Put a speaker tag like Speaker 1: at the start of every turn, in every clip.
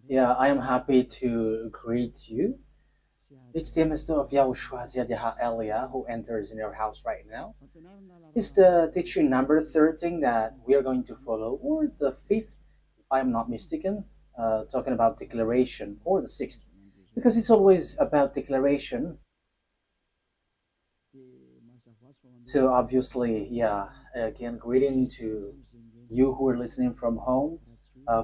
Speaker 1: Yeah, I am happy to greet you. It's the Master of YAHOSHUAH Elia who enters in your house right now. It's the teaching number 13 that we are going to follow, or the fifth, if I'm not mistaken, talking about declaration, or the sixth, because it's always about declaration. So obviously, yeah, again, greeting to you who are listening from home,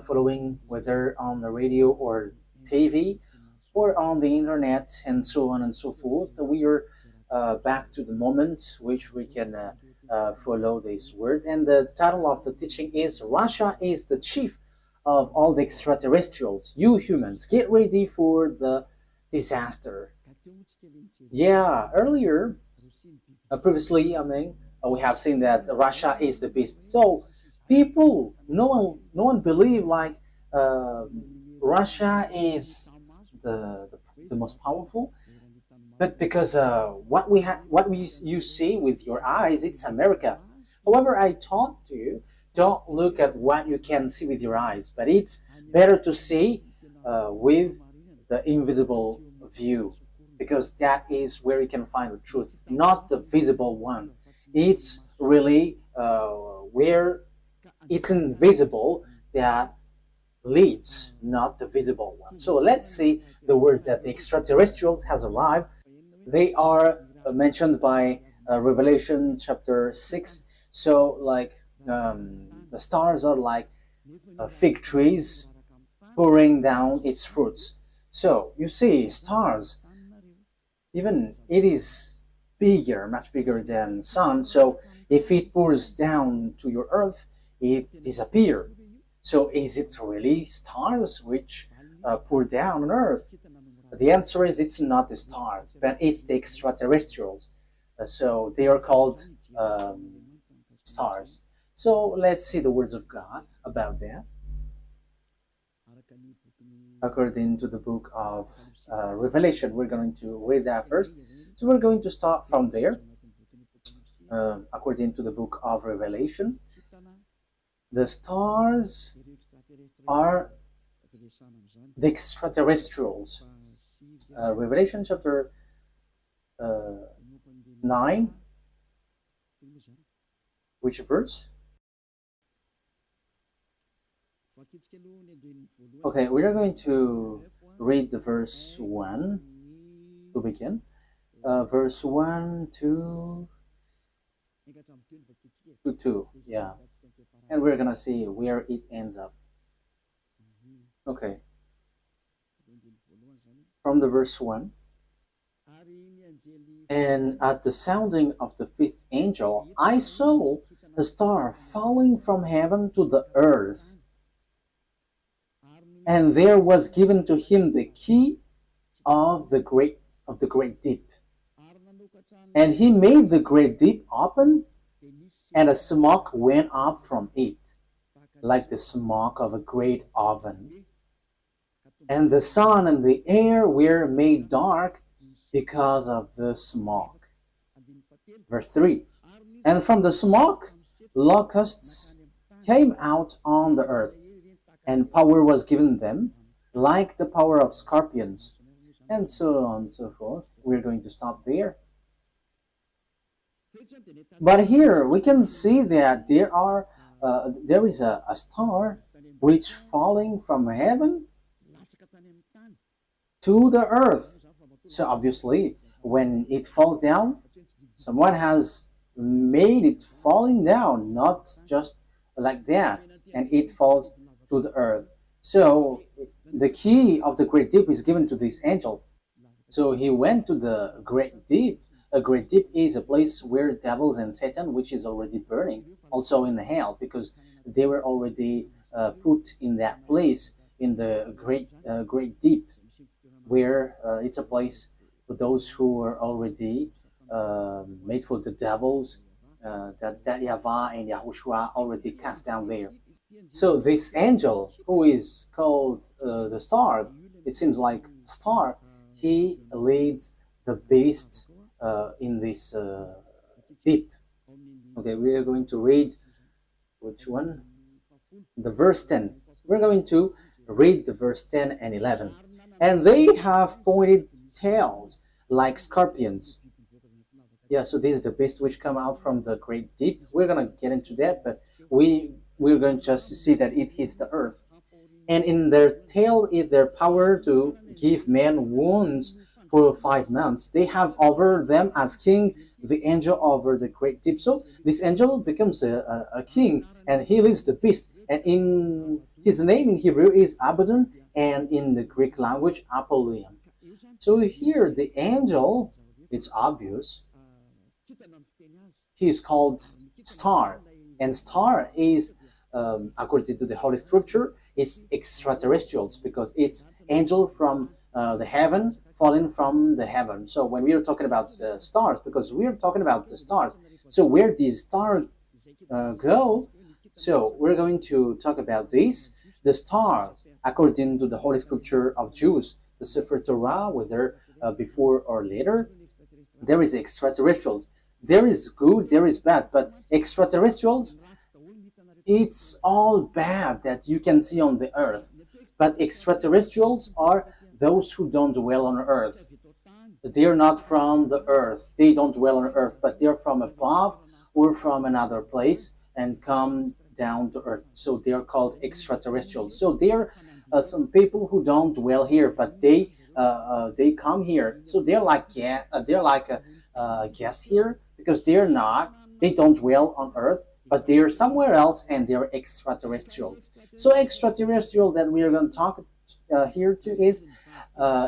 Speaker 1: following whether on the radio or TV or on the internet and so on and so forth. We are back to the moment which we can follow this word. And the title of the teaching is Russia is the chief of all the extraterrestrials. You humans, get ready for the disaster. Yeah, earlier previously, we have seen that Russia is the beast. So people, no one believe like uh, Russia is the most powerful. But because you see with your eyes, it's America. However, I taught you don't look at what you can see with your eyes, but it's better to see with the invisible view, because that is where you can find the truth, not the visible one. It's really where it's invisible that leads, not the visible one. So let's see the words that the extraterrestrials has arrived. They are mentioned by Revelation chapter 6. So like the stars are like fig trees pouring down its fruits. So you see stars, even it is bigger, much bigger than sun. So if it pours down to your earth, it disappears. So is it really stars which pour down on earth? The answer is it's not the stars, but it's the extraterrestrials. So they are called stars. So let's see the words of God about that. According to the book of Revelation, we're going to read that first. So we're going to start from there. According to the book of Revelation, the stars are the extraterrestrials. Revelation chapter 9, which verse? Okay, we are going to read the verse 1 to begin. Verse 1 to 2, yeah. And we're gonna see where it ends up. Okay, from the verse 1. And at the sounding of the fifth angel, I saw a star falling from heaven to the earth. And there was given to him the key of the great deep. And he made the great deep open, and a smoke went up from it, like the smoke of a great oven. And the sun and the air were made dark because of the smoke. Verse 3. And from the smoke, locusts came out on the earth, and power was given them, like the power of scorpions, and so on and so forth. We're going to stop there. But here we can see that there is a star which falling from heaven to the earth. So obviously, when it falls down, someone has made it falling down, not just like that, and it falls to the earth. So the key of the great deep is given to this angel. So he went to the great deep. A great deep is a place where devils and Satan, which is already burning, also in hell, because they were already put in that place in the great deep, where it's a place for those who are already made for the devils, that YAHVAH and YAHOSHUAH already cast down there. So this angel, who is called the star, it seems like star, he leads the beast in this deep. Okay, we are going to read which one? The verse 10. We're going to Read the verse 10 and 11. And they have pointed tails like scorpions. Yeah, so this is the beast which come out from the great deep. We're gonna get into that, but we're going just to see that it hits the earth. And in their tail is their power to give men wounds for 5 months. They have over them as king the angel over the great deep. So this angel becomes a king, and he leads the beast. And in his name in Hebrew is Abaddon, and in the Greek language Apollyon. So here the angel, it's obvious, he is called star, and star is according to the Holy Scripture, it's extraterrestrials because it's angel from the heaven falling from the heaven. So when we are talking about the stars, because we are talking about the stars, so where these stars go, so we're going to talk about this. The stars, according to the Holy Scripture of Jews, the Sefer Torah, whether before or later, there is extraterrestrials. There is good, there is bad, but extraterrestrials, it's all bad that you can see on the earth. But extraterrestrials are those who don't dwell on earth. They're not from the earth. They don't dwell on earth, but they're from above or from another place and come down to earth. So they're called extraterrestrials. So they're some people who don't dwell here, but they come here. So they're like guests here because they don't dwell on earth, but they're somewhere else and they're extraterrestrials. So extraterrestrial that we are going to talk here to is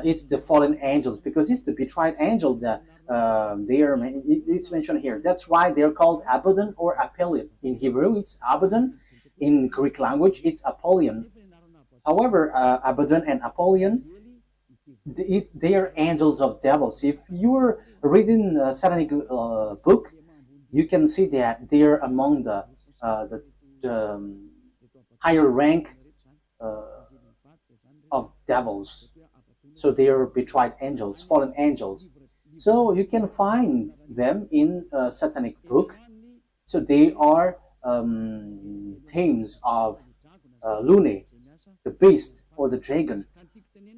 Speaker 1: it's the fallen angels because it's the betrayed angel that it's mentioned here. That's why they're called Abaddon or Apollyon. In Hebrew, it's Abaddon. In Greek language, it's Apollyon. However, Abaddon and Apollyon, they are angels of devils. If you're reading a satanic book, you can see that they're among the higher rank of devils. So they are betrayed angels, fallen angels. So you can find them in a satanic book. So they are themes of Lune, the beast or the dragon,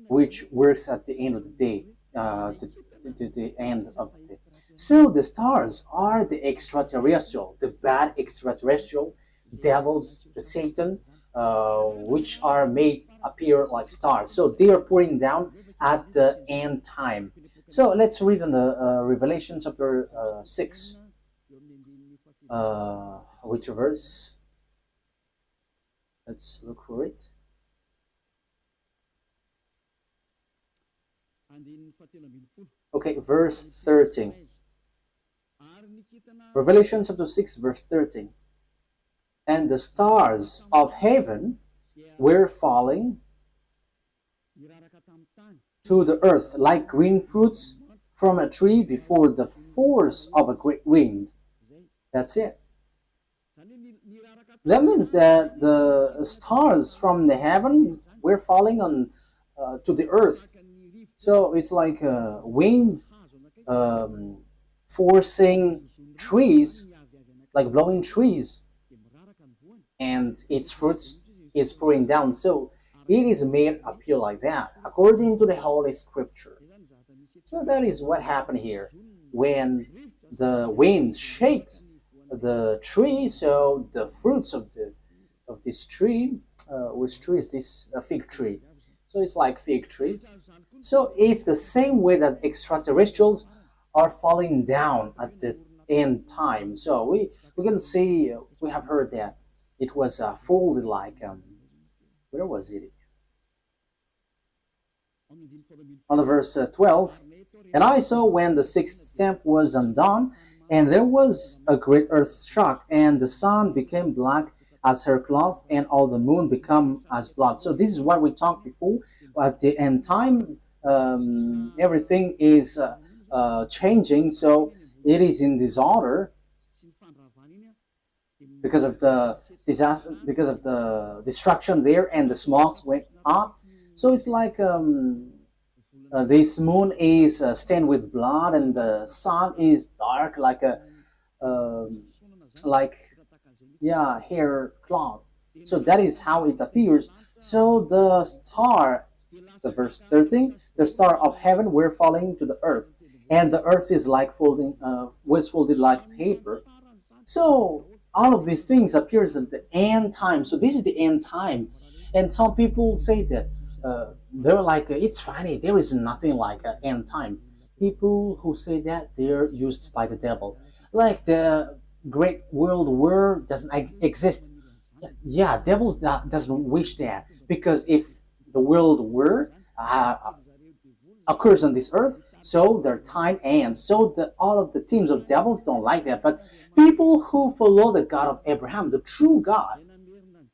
Speaker 1: which works at the end of the day, the end of the day. So the stars are the extraterrestrial, the bad extraterrestrial, devils, the Satan, which are made appear like stars. So they are pouring down at the end time. So let's read in the Revelation chapter 6. Which verse? Let's look for it. Okay, verse 13. Revelation chapter 6, verse 13. And the stars of heaven were falling to the earth like green fruits from a tree before the force of a great wind. That's it. That means that the stars from the heaven were falling on to the earth. So it's like a wind forcing trees, like blowing trees, and its fruits is pouring down. So it is made appear like that, according to the Holy Scripture. So that is what happened here. When the wind shakes the tree, so the fruits of this tree, which tree is this? A fig tree. So it's like fig trees. So it's the same way that extraterrestrials are falling down at the end time. So we can see, we have heard that it was folded like, where was it? On the verse 12, and I saw when the sixth stamp was undone, and there was a great earth shock, and the sun became black as her cloth, and all the moon become as blood. So this is what we talked before. At the end time, everything is changing. So it is in disorder because of the disaster, because of the destruction there, and the smokes went up. So it's like this moon is stained with blood, and the sun is dark like a hair cloth. So that is how it appears. So the verse 13, the star of heaven were falling to the earth, and the earth is like was folded like paper. So all of these things appears at the end time. So this is the end time, and some people say that they're like it's funny. There is nothing like an end time. People who say that they're used by the devil, like the Great World War doesn't exist. Yeah, devils doesn't wish that because if the world war occurs on this earth, so their time ends. So all of the teams of devils don't like that. But people who follow the God of Abraham, the true God,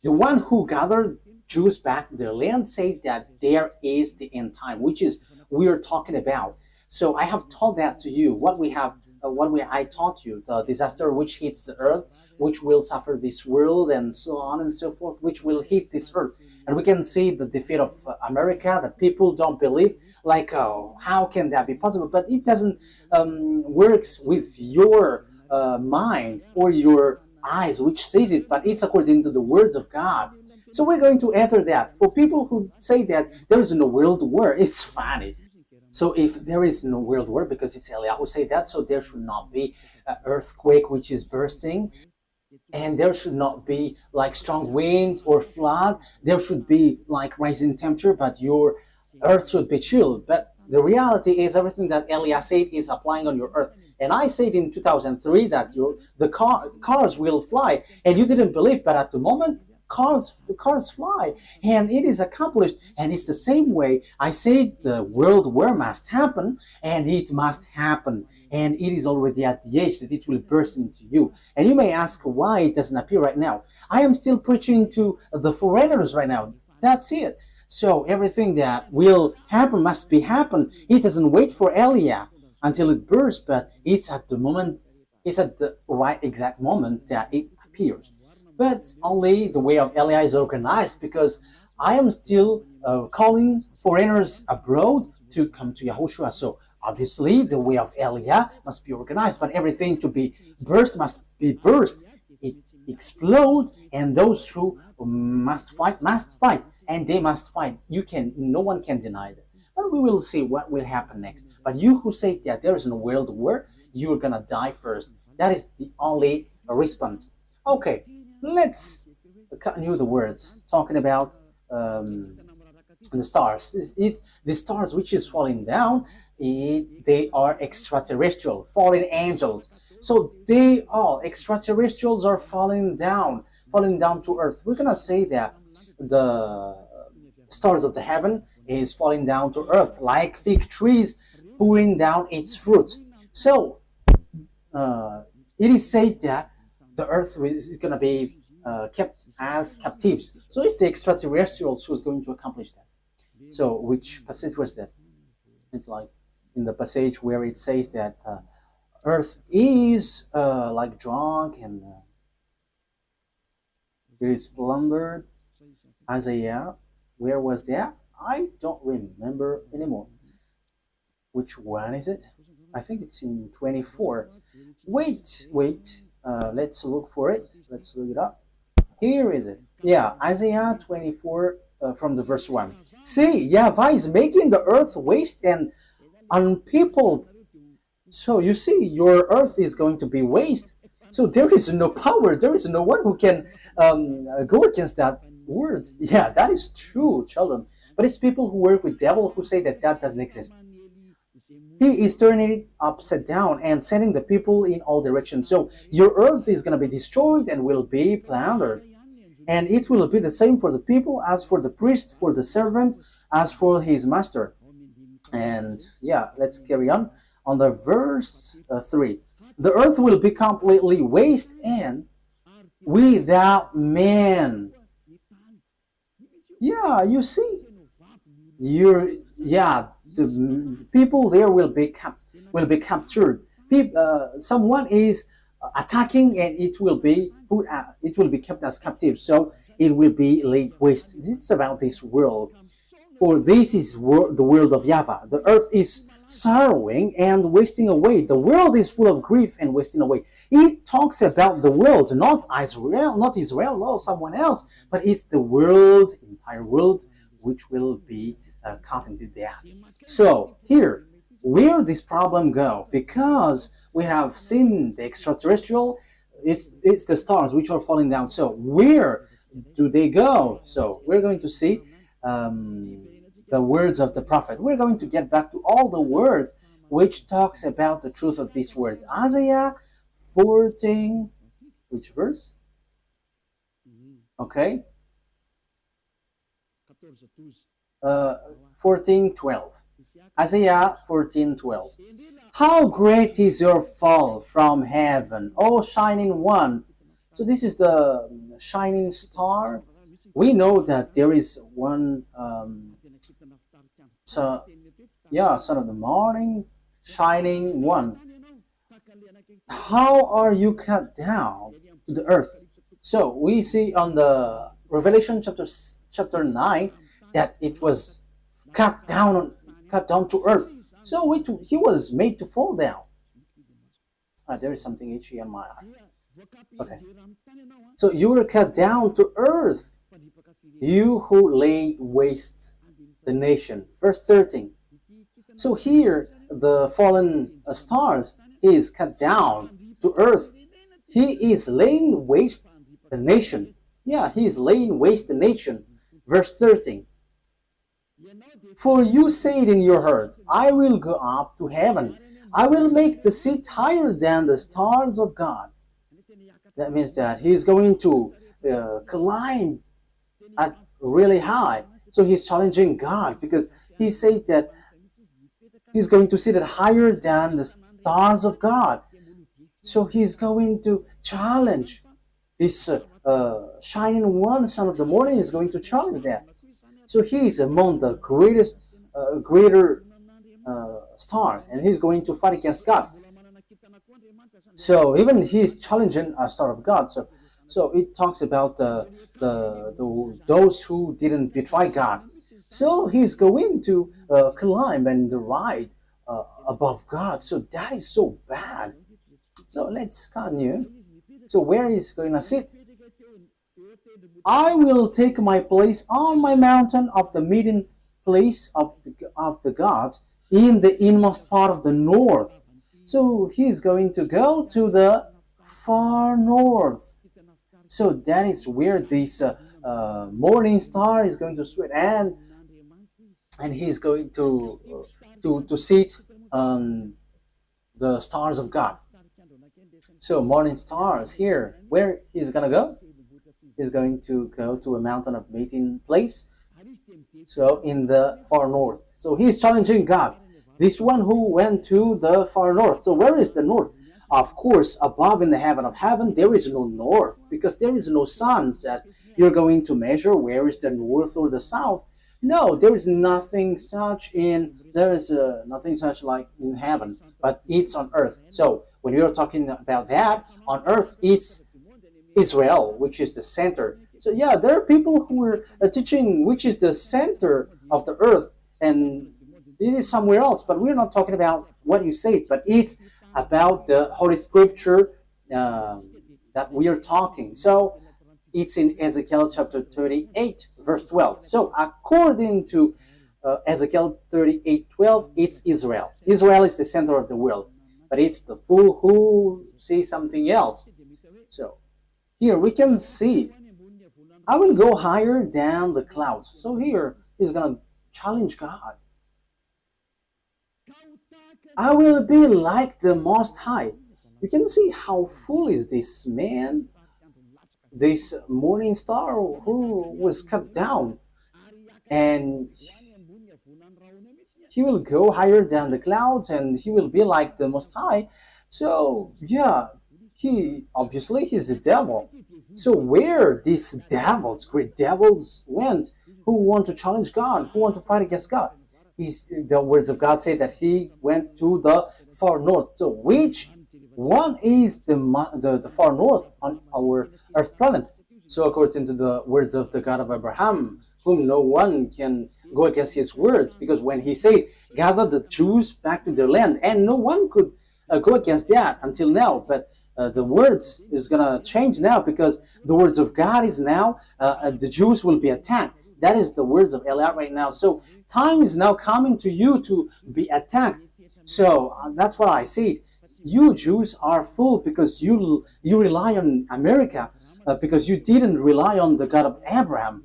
Speaker 1: the one who gathered Jews back to their land, say that there is the end time, which is we are talking about. So I have taught that to you. I taught you the disaster which hits the earth, which will suffer this world, and so on and so forth, which will hit this earth. And we can see the defeat of America that people don't believe. Like, oh, how can that be possible? But it doesn't works with your mind or your eyes, which says it, but it's according to the words of God. So we're going to enter that. For people who say that there is no world war, it's funny. So if there is no world war, because it's Eliyahu who say that, so there should not be an earthquake which is bursting, and there should not be like strong wind or flood. There should be like rising temperature, but your earth should be chilled. But the reality is everything that Eliyahu said is applying on your earth. And I said in 2003 that cars will fly, and you didn't believe, but at the moment cars fly, and it is accomplished. And it's the same way I said the world war must happen, and it must happen, and it is already at the age that it will burst into you. And you may ask why it doesn't appear right now. I am still preaching to the foreigners right now. That's it. So everything that will happen must be happen. It doesn't wait for Eliyahu until it bursts, but it's at the right exact moment that it appears. But only the way of Eliyahu is organized, because I am still calling foreigners abroad to come to YAHOSHUAH. So obviously the way of Eliyahu must be organized, but everything to be burst must be burst. It explode, and those who must fight, and they must fight. No one can deny that. But we will see what will happen next. But you who say that there is no world war, you are gonna die first. That is the only response. Okay, let's continue the words talking about the stars. The stars which is falling down, they are extraterrestrial, fallen angels. So extraterrestrials are falling down to earth. We're gonna say that the stars of the heaven is falling down to earth like fig trees pouring down its fruit. So it is said that the earth is going to be kept as captives. So it's the extraterrestrials who's going to accomplish that. So which passage was that? It's like in the passage where it says that earth is like drunk and it is plundered. Isaiah, where was that? I don't remember anymore. Which one is it? I think it's in 24. Wait. Let's look for it. Let's look it up. Here is it. Yeah, Isaiah 24 from the verse 1. See, YAHVAH is making the earth waste and unpeopled. So you see, your earth is going to be waste. So there is no power. There is no one who can go against that word. Yeah, that is true, children. But it's people who work with devil who say that doesn't exist. He is turning it upside down and sending the people in all directions. So your earth is going to be destroyed and will be plundered. And it will be the same for the people, as for the priest, for the servant, as for his master. And yeah, let's carry on. On the verse 3. The earth will be completely waste and without man. Yeah, you see. The people there will be captured. Someone is attacking, and it will be kept as captive. So it will be laid waste. It's about this world, for this is the world of YAHVAH. The earth is sorrowing and wasting away. The world is full of grief and wasting away. It talks about the world, not Israel, no, someone else, but it's the world, entire world, which will be caught into death. So here, where this problem go? Because we have seen the extraterrestrial, it's the stars which are falling down. So where do they go? So we're going to see the words of the prophet. We're going to get back to all the words which talks about the truth of these words. Isaiah 14, which verse? Okay. 14:12. Isaiah 14:12. How great is your fall from heaven, O shining one. So this is the shining star. We know that there is one son of the morning, shining one. How are you cut down to the earth? So we see on the Revelation chapter 9 that it was cut down to earth. So he was made to fall down. There is something itchy on my eye. Okay. So you were cut down to earth, you who laid waste the nation. Verse 13. So here the fallen stars is cut down to earth. He is laying waste the nation. Yeah, he is laying waste the nation. Verse 13. For you said in your heart, I will go up to heaven. I will make the seat higher than the stars of God. That means that he's going to climb at really high. So he's challenging God because he said that he's going to sit at higher than the stars of God. So he's going to challenge this shining one, son of the morning, is going to challenge that. So he is among the greater star, and he's going to fight against God. So even he's challenging a star of God. So it talks about those who didn't betray God. So he's going to climb and ride above God. So that is so bad. So let's continue. So where is going to sit? I will take my place on my mountain of the meeting place of the gods in the inmost part of the north. So he's going to go to the far north. So that is where this morning star is going to sweat, and he's going to sit on the stars of God. So morning stars here, where he's gonna go? He's going to go to a mountain of meeting place. So in the far north. So he's challenging God. This one who went to the far north. So where is the north? Of course, above in the heaven of heaven, there is no north, because there is no sun that you're going to measure where is the north or the south. No, there is nothing such nothing such like in heaven, but it's on earth. So when you're talking about that, on earth, it's Israel, which is the center. So yeah, there are people who are teaching which is the center of the earth, and it is somewhere else, but we're not talking about what you say, but it's about the Holy Scripture that we are talking. So it's in Ezekiel chapter 38, verse 12. So according to Ezekiel 38:12, it's Israel. Israel is the center of the world, but it's the fool who sees something else. So here we can see, I will go higher than the clouds. So here he's going to challenge God. I will be like the Most High. You can see how fool is this man, this morning star who was cut down, and he will go higher than the clouds, and he will be like the Most High. So yeah, he's a devil. So where these devils, great devils, went, who want to challenge God, who want to fight against God? The words of God say that he went to the far north. So which one is the far north on our earth planet? So according to the words of the God of Abraham, whom no one can go against his words, because when he said, gather the Jews back to their land, and no one could go against that until now. But the words is going to change now, because the words of God is now, the Jews will be attacked. That is the words of Eliot right now. So time is now coming to you to be attacked. So that's why I said, you Jews are fool, because you rely on America, because you didn't rely on the God of Abraham.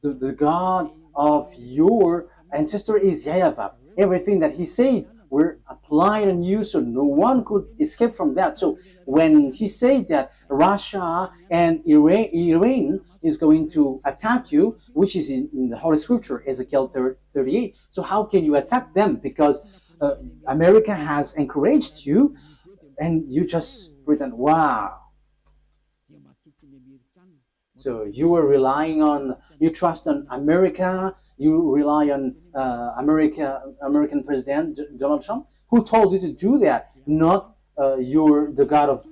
Speaker 1: The God of your ancestor is YAHVAH. Everything that he said were applied on you, so no one could escape from that. So when he said that Russia and Iran is going to attack you, which is in the Holy Scripture, Ezekiel 38, so how can you attack them? Because America has encouraged you, and you just pretend, wow. So you were relying on, you trust on America, you rely on American President Donald Trump, who told you to do that, not the God of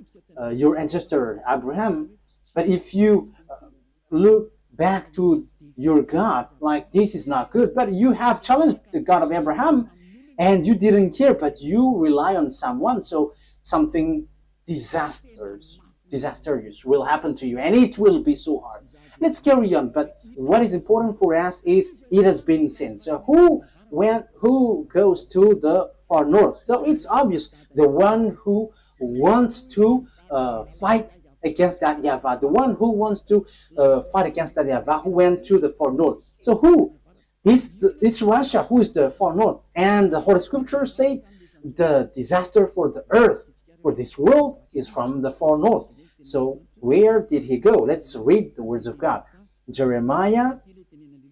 Speaker 1: your ancestor Abraham. But if you look back to your God, like, this is not good, but you have challenged the God of Abraham, and you didn't care, but you rely on someone, so something disastrous will happen to you, and it will be so hard. Let's carry on. But what is important for us is, it has been seen. So who goes to the far north? So it's obvious, the one who wants to fight against that YAHVAH, the one who wants to fight against that YAHVAH, who went to the far north. So who? It's Russia who is the far north. And the Holy Scripture say the disaster for the earth, for this world, is from the far north. So where did he go? Let's read the words of God. Jeremiah.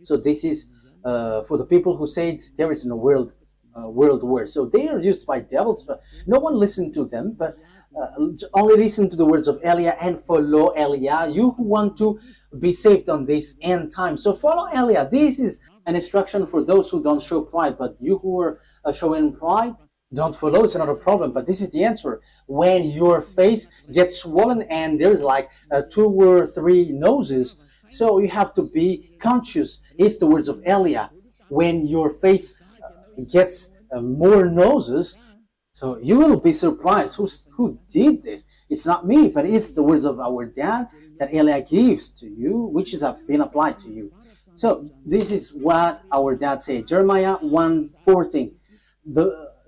Speaker 1: So this is for the people who said there is no world war. So they are used by devils, but no one listened to them. But only listen to the words of Eliah and follow Eliah. You who want to be saved on this end time. So follow Eliah. This is an instruction for those who don't show pride. But you who are showing pride, don't follow. It's another problem. But this is the answer. When your face gets swollen and there's like 2 or 3 noses, so you have to be conscious. It's the words of Eliah. When your face gets more noses, so you will be surprised. Who did this? It's not me, but it's the words of our dad that Eliah gives to you, which has been applied to you. So this is what our dad said. Jeremiah 1:14.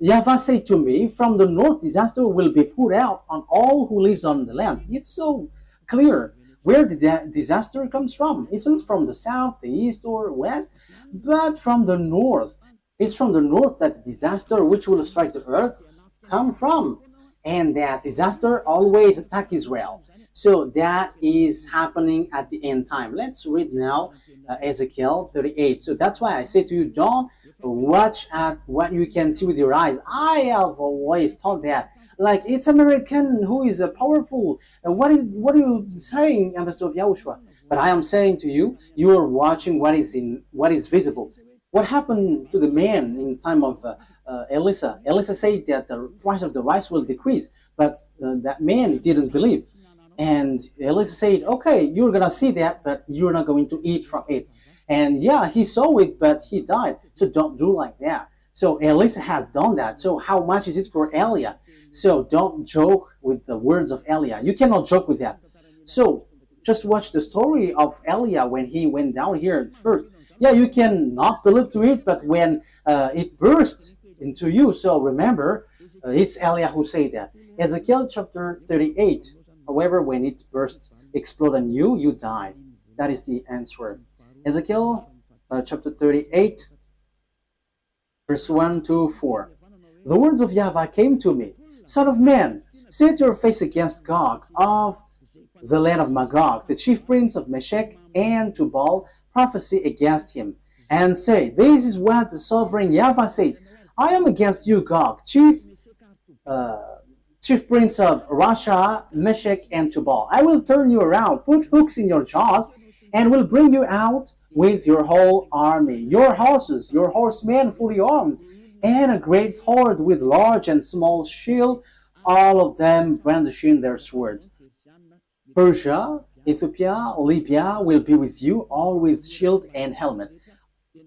Speaker 1: YAHVAH said to me, from the north disaster will be poured out on all who lives on the land. It's so clear where the disaster comes from. It's not from the south, the east, or west, but from the north. It's from the north that the disaster which will strike the earth come from. And that disaster always attack Israel. So that is happening at the end time. Let's read now Ezekiel 38. So that's why I say to you, don't watch at what you can see with your eyes. I have always thought that, like, it's American who is powerful. What are you saying, Ambassador of YAHOSHUAH? But I am saying to you, you are watching what is visible. What happened to the man in the time of Elisha? Elisha said that the price of the rice will decrease, but that man didn't believe. And Elisha said, okay, you're going to see that, but you're not going to eat from it. And yeah, he saw it, but he died. So don't do like that. So Elisha has done that. So how much is it for Eliah? So don't joke with the words of Eliah. You cannot joke with that. So just watch the story of Eliah when he went down here at first. Yeah, you can not believe to it, but when it burst into you, so remember, it's Eliah who said that. Ezekiel chapter 38. However, when it burst, explode on you, you die. That is the answer. Ezekiel chapter 38, verse 1 to 4. The words of YAHVAH came to me. Son of man, set your face against Gog of the land of Magog, the chief prince of Meshech and Tubal, prophesy against him, and say, this is what the sovereign YAHVAH says. I am against you, Gog, chief prince of Russia, Meshech, and Tubal. I will turn you around, put hooks in your jaws, and will bring you out with your whole army, your horses, your horsemen fully armed, and a great horde with large and small shield, all of them brandishing their swords. Persia, Ethiopia, Libya will be with you, all with shield and helmet.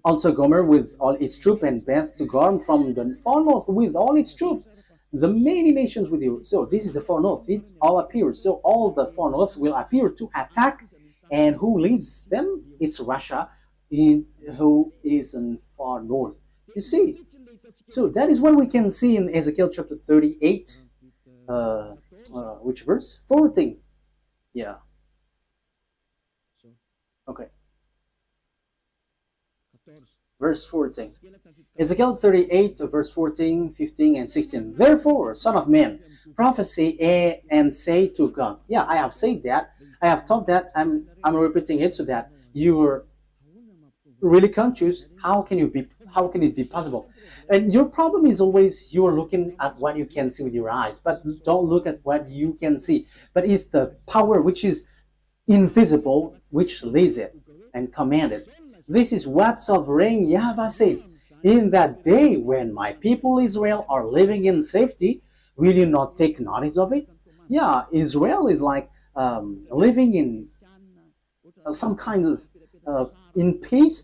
Speaker 1: Also Gomer with all its troops, and Beth to Gorm from the far north with all its troops, the many nations with you. So this is the far north. It all appears. So all the far north will appear to attack. And who leads them? It's Russia, who is in far north. You see. So that is what we can see in Ezekiel chapter 38. Which verse? 14. Yeah. Okay. Verse 14. Ezekiel 38, verse 14, 15, and 16. Therefore, son of man, prophesy and say to God. Yeah, I have said that. I have taught that. I'm repeating it so that you're really conscious. How can it be possible? And your problem is always you're looking at what you can see with your eyes, but don't look at what you can see. But it's the power which is invisible which leads it and command it. This is what sovereign YAHVAH says. In that day when my people Israel are living in safety, will you not take notice of it? Yeah, Israel is like living in some kind of in peace.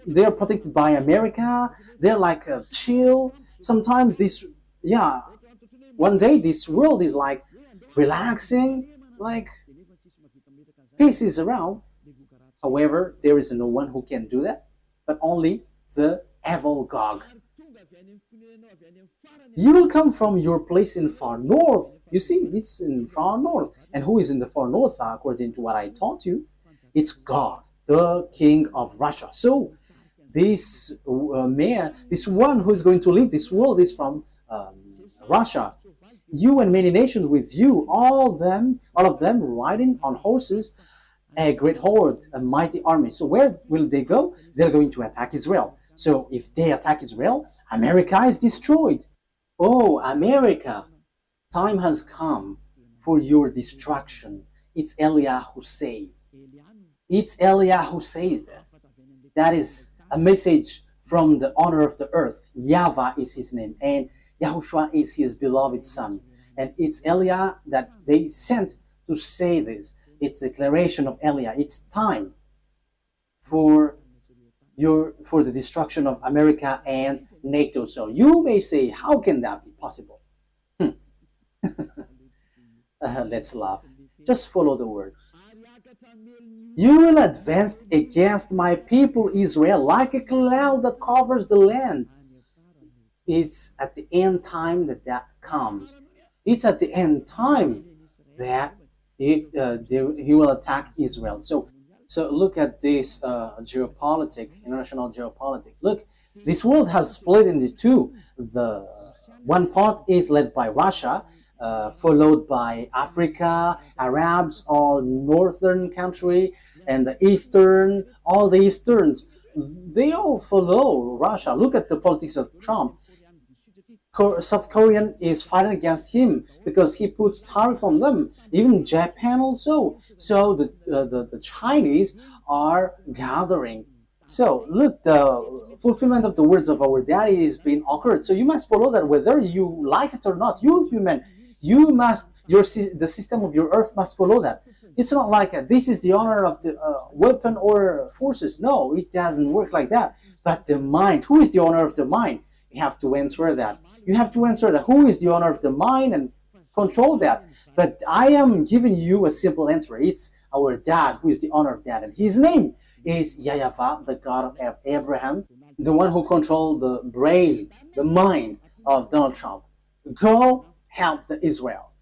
Speaker 1: They're protected by America. They're like chill. Sometimes one day this world is like relaxing, like peace is around. However, there is no one who can do that, but only the evil Gog. You will come from your place in far north. You see, it's in far north. And who is in the far north, according to what I taught you? It's God, the king of Russia. So this man, this one who is going to lead this world is from Russia. You and many nations with you, all of them riding on horses, a great horde, a mighty army. So where will they go? They're going to attack Israel. So if they attack Israel, America is destroyed. Oh, America, time has come for your destruction. It's Eliah who says. It's Eliah who says that. That is a message from the owner of the earth. YAHVAH is his name, and YAHOSHUAH is his beloved son. And it's Eliah that they sent to say this. It's a declaration of Eliah. It's time for the destruction of America and NATO. So you may say, how can that be possible? Let's laugh. Just follow the words. You will advance against my people Israel like a cloud that covers the land. It's at the end time that comes. It's at the end time that he will attack Israel. So look at this international geopolitics. Look, this world has split into two. The one part is led by Russia, followed by Africa, Arabs, all northern country, and the eastern, all the easterns. They all follow Russia. Look at the politics of Trump. South Korean is fighting against him because he puts tariff on them. Even Japan also. So the Chinese are gathering. So look, the fulfillment of the words of our daddy is being occurred. So you must follow that whether you like it or not. You human, you must, the system of your earth must follow that. It's not like this is the honor of the weapon or forces. No, it doesn't work like that. But the mind, who is the honor of the mind? You have to answer that. You have to answer that. Who is the honor of the mind and control that? But I am giving you a simple answer. It's our dad who is the honor of that. And his name is YAHVAH, the God of Abraham, the one who controlled the brain, the mind of Donald Trump. Go help the Israel.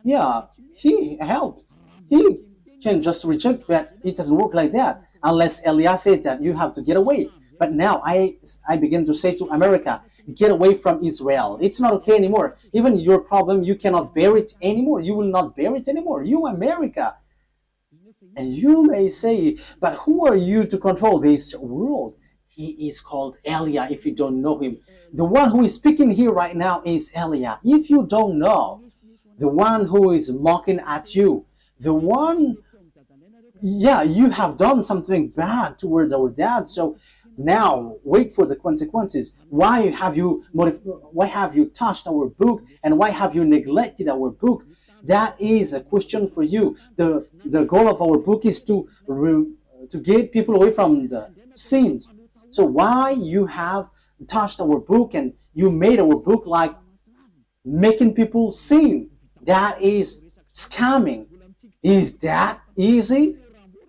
Speaker 1: Yeah, he helped. He can just reject that. It doesn't work like that. Unless Eliah said that you have to get away. But now I begin to say to America, get away from Israel. It's not okay anymore. Even your problem, you cannot bear it anymore. You will not bear it anymore. You, America. And you may say, but who are you to control this world? He is called Eliah if you don't know him. The one who is speaking here right now is Eliah. If you don't know, the one who is mocking at you, the one, yeah, you have done something bad towards our dad. So now wait for the consequences. Why have you touched our book, and why have you neglected our book? That is a question for you. The goal of our book is to to get people away from the sins. So why you have touched our book and you made our book like making people sin? That is scamming. Is that easy?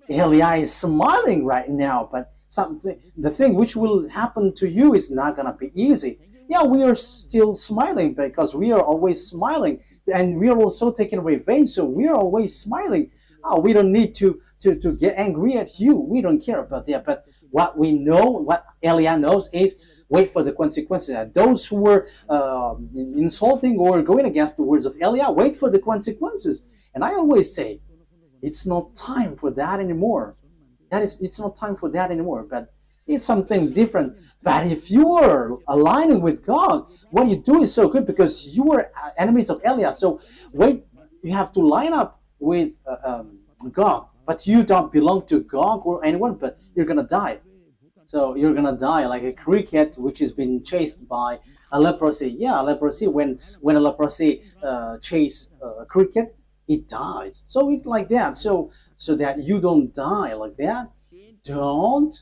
Speaker 1: Elia is smiling right now, but the thing which will happen to you is not gonna be easy. Yeah, we are still smiling because we are always smiling, and we are also taking revenge, so we are always smiling. Oh, we don't need to get angry at you. We don't care about that. But what we know, what Elia knows, is wait for the consequences. And those who were insulting or going against the words of Elia, wait for the consequences. And I always say, it's not time for that anymore. It's not time for that anymore. But it's something different. But if you are aligning with God, what you do is so good because you are enemies of Elia. So wait, you have to line up with God. But you don't belong to God or anyone, but you're going to die. So you're going to die like a cricket which has been chased by a leprosy. Yeah, leprosy, when a leprosy chase a cricket, it dies. So it's like that. So that you don't die like that, don't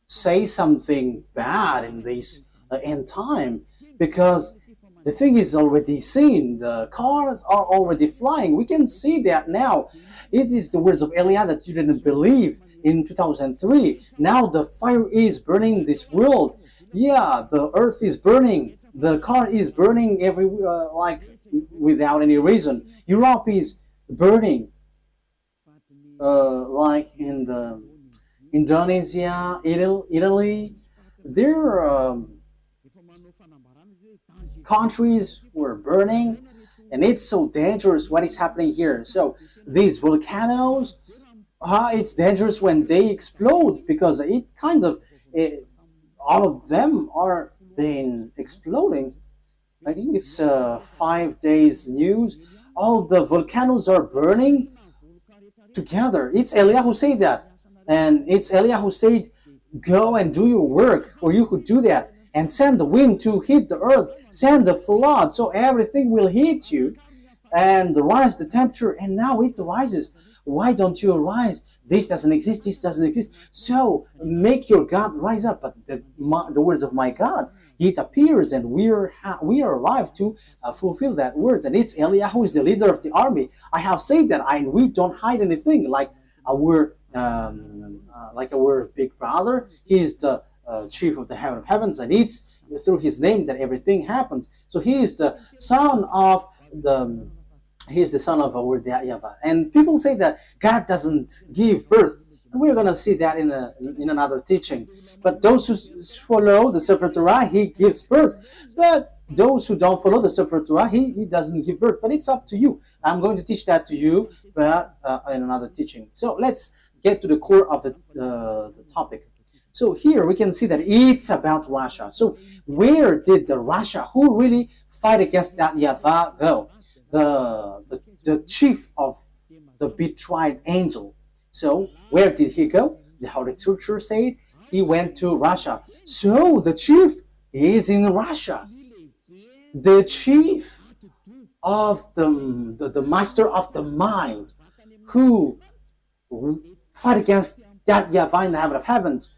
Speaker 1: say something bad in this end time, because the thing is already seen. The cars are already flying. We can see that now. It is the words of Elia that you didn't believe in 2003. Now the fire is burning this world. Yeah, the earth is burning. The car is burning everywhere, like without any reason. Europe is burning, like in the Indonesia, Italy. Their countries were burning, and it's so dangerous what is happening here. So these volcanoes, it's dangerous when they explode, because it kind of all of them are been exploding. I think it's 5 days news. All the volcanoes are burning together. It's Elia who said that, and it's Elia who said, "Go and do your work, for you who do that, and send the wind to hit the earth, send the flood, so everything will hit you, and rise the temperature." And now it rises. Why don't you rise? This doesn't exist. This doesn't exist. So make your God rise up. But the words of my God, it appears, and we are arrived to fulfill that words. And it's Elia who is the leader of the army. I have said that, and we don't hide anything. Like our big brother, he is the chief of the heaven of heavens, and it's through his name that everything happens. So he is the son of our YAHVAH. And people say that God doesn't give birth. And we're going to see that in another teaching. But those who follow the Sefer Torah, he gives birth. But those who don't follow the Sefer Torah, he doesn't give birth. But it's up to you. I'm going to teach that to you, but in another teaching. So let's get to the core of the topic. So here we can see that it's about Russia. So where did the Russia who really fight against that YAHVAH go? The chief of the betrayed angel. So where did he go? The Holy Scripture said he went to Russia. So the chief is in Russia. The chief of the master of the mind who fight against that YAHVAH in the heaven of heavens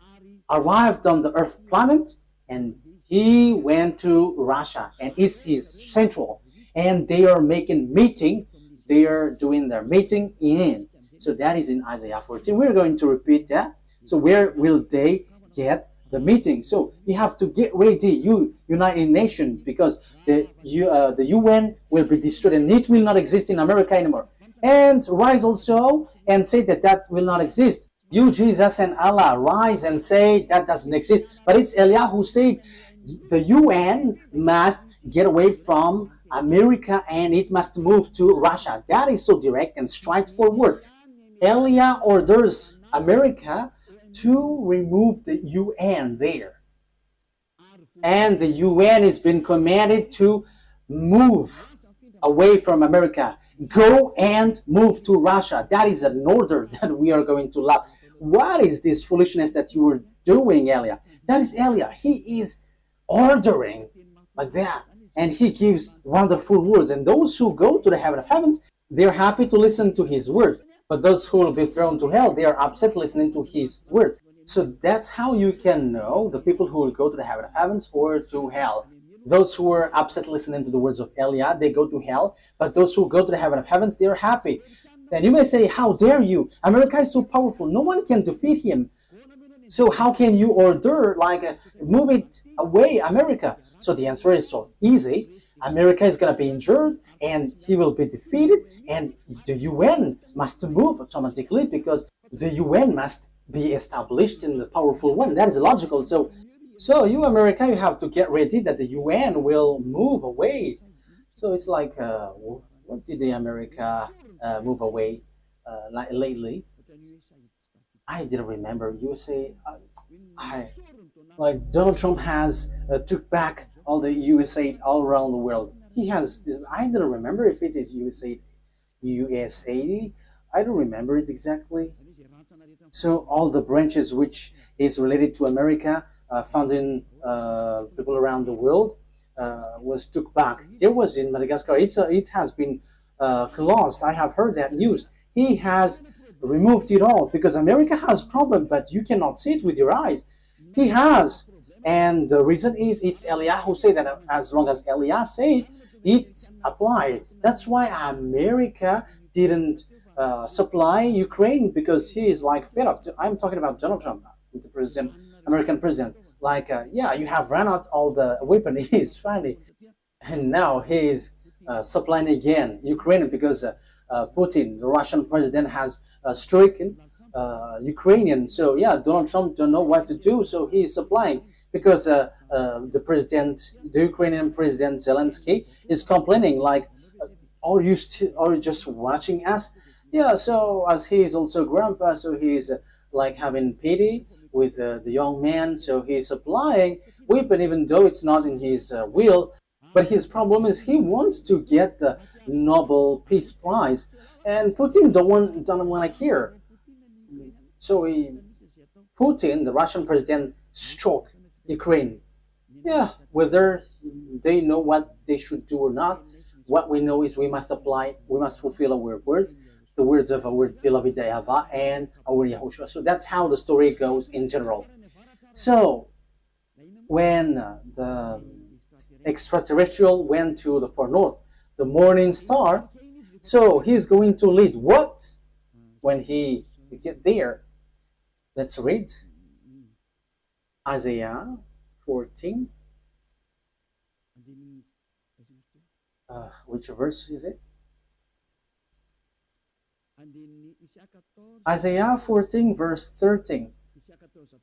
Speaker 1: arrived on the earth planet, and he went to Russia, and it's his central. And they are making meeting. They are doing their meeting in. So that is in Isaiah 14. We're going to repeat that. So where will they get the meeting? So you have to get ready, you United Nations, because the UN will be destroyed, and it will not exist in America anymore. And rise also and say that will not exist. You, Jesus and Allah, rise and say that doesn't exist. But it's Elia who said the UN must get away from America and it must move to Russia. That is so direct and straightforward. Elia orders America to remove the UN there. And the UN has been commanded to move away from America. Go and move to Russia. That is an order that we are going to love. What is this foolishness that you were doing, Elia? That is Elia. He is ordering like that. And he gives wonderful words. And those who go to the heaven of heavens, they're happy to listen to his words. But those who will be thrown to hell, they are upset listening to his word. So that's how you can know the people who will go to the heaven of heavens or to hell. Those who are upset listening to the words of Eliah, they go to hell. But those who go to the heaven of heavens, they are happy. Then you may say, how dare you? America is so powerful. No one can defeat him. So how can you order, move it away, America? So the answer is so easy. America is going to be injured and he will be defeated, and the UN must move automatically because the UN must be established in the powerful one. That is logical. So you, America, you have to get ready that the UN will move away. So it's like, what did the America move away lately? I didn't remember. USA, like Donald Trump has took back all the USA all around the world. He has this, I don't remember if it is USA. I don't remember it exactly. So all the branches which is related to America, found in people around the world, was took back. There was in Madagascar. It has been closed. I have heard that news. He has removed it all because America has problem, but you cannot see it with your eyes. He has. And the reason is it's Eliah who said that as long as Eliah said, it's applied. That's why America didn't supply Ukraine, because he is like fed up. I'm talking about Donald Trump, the president, American president. Yeah, you have run out all the weapon. He's funny. And now he's supplying again Ukraine because Putin, the Russian president, has stricken Ukrainian. So yeah, Donald Trump don't know what to do, so he's supplying because the Ukrainian president Zelensky is complaining like, are you just watching us? Yeah, so as he is also grandpa, so he's like having pity with the young man, so he's supplying weapon even though it's not in his will. But his problem is he wants to get the Nobel Peace Prize, and Putin don't want to hear. So Putin, the Russian president, struck Ukraine. Yeah, whether they know what they should do or not, what we know is we must fulfill our words, the words of our beloved YAHVAH and our YAHOSHUAH. So that's how the story goes in general. So when the extraterrestrial went to the far north, the morning star, so he's going to lead what when he get there? Let's read Isaiah 14. Which verse is it? Isaiah 14 verse 13.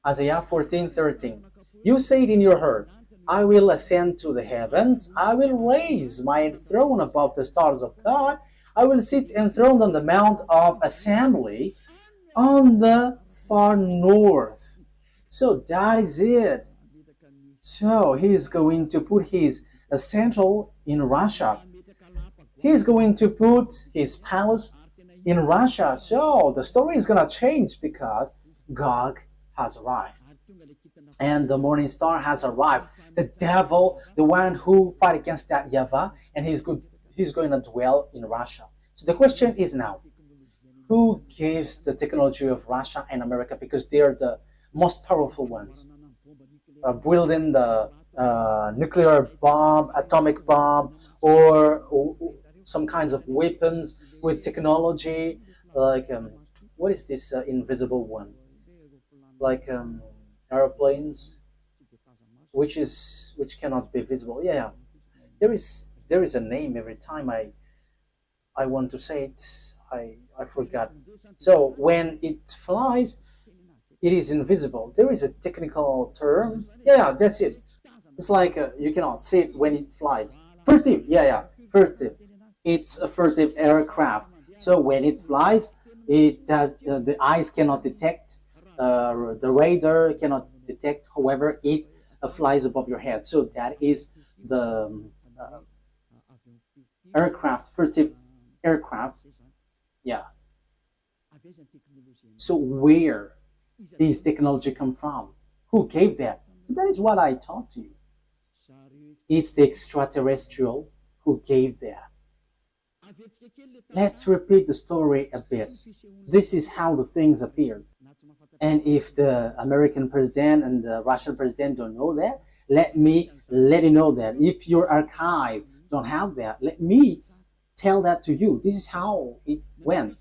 Speaker 1: Isaiah 14:13. You said in your heart, I will ascend to the heavens, I will raise my throne above the stars of God, I will sit enthroned on the mount of assembly on the far north. So that is it. So he's going to put his central in Russia. He's going to put his palace in Russia. So the story is going to change because Gog has arrived. And the morning star has arrived. The devil, the one who fight against that YAHVAH, and he's going to dwell in Russia. So the question is now, who gives the technology of Russia and America, because they are the most powerful ones, building the nuclear bomb, atomic bomb, or some kinds of weapons with technology, like what is this invisible one? Like airplanes, which cannot be visible. Yeah, there is a name every time I want to say it. I forgot. So when it flies, it is invisible. There is a technical term. Yeah, that's it. It's like you cannot see it when it flies. Furtive. Yeah, furtive. It's a furtive aircraft. So when it flies, it does. The eyes cannot detect. The radar cannot detect. However, it flies above your head. So that is the aircraft, furtive aircraft. Yeah. So where this technology come from? Who gave that? So that is what I taught you. It's the extraterrestrial who gave that. Let's repeat the story a bit. This is how the things appeared. And if the American president and the Russian president don't know that, let me let you know that. If your archive don't have that, let me tell that to you. This is how it went.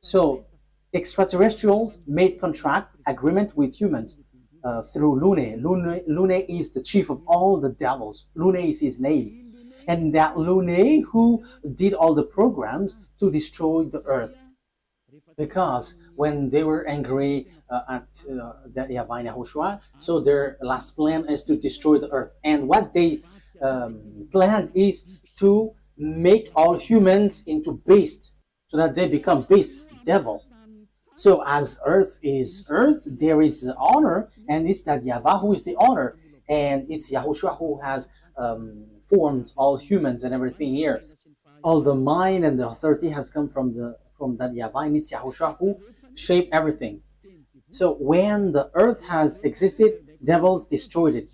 Speaker 1: So extraterrestrials made contract agreement with humans through Lune. Lune is the chief of all the devils. Lune is his name. And that Lune who did all the programs to destroy the earth. Because when they were angry at that YAHVAH and YAHOSHUAH, so their last plan is to destroy the earth. And what they planned is to make all humans into beasts, so that they become beast, devil. So as earth is earth, there is honor, and it's that YAHVAH who is the honor, and it's YAHOSHUAH who has formed all humans and everything here. All the mind and the authority has come from that YAHVAH, and it's YAHOSHUAH who shaped everything. So when the earth has existed, devils destroyed it.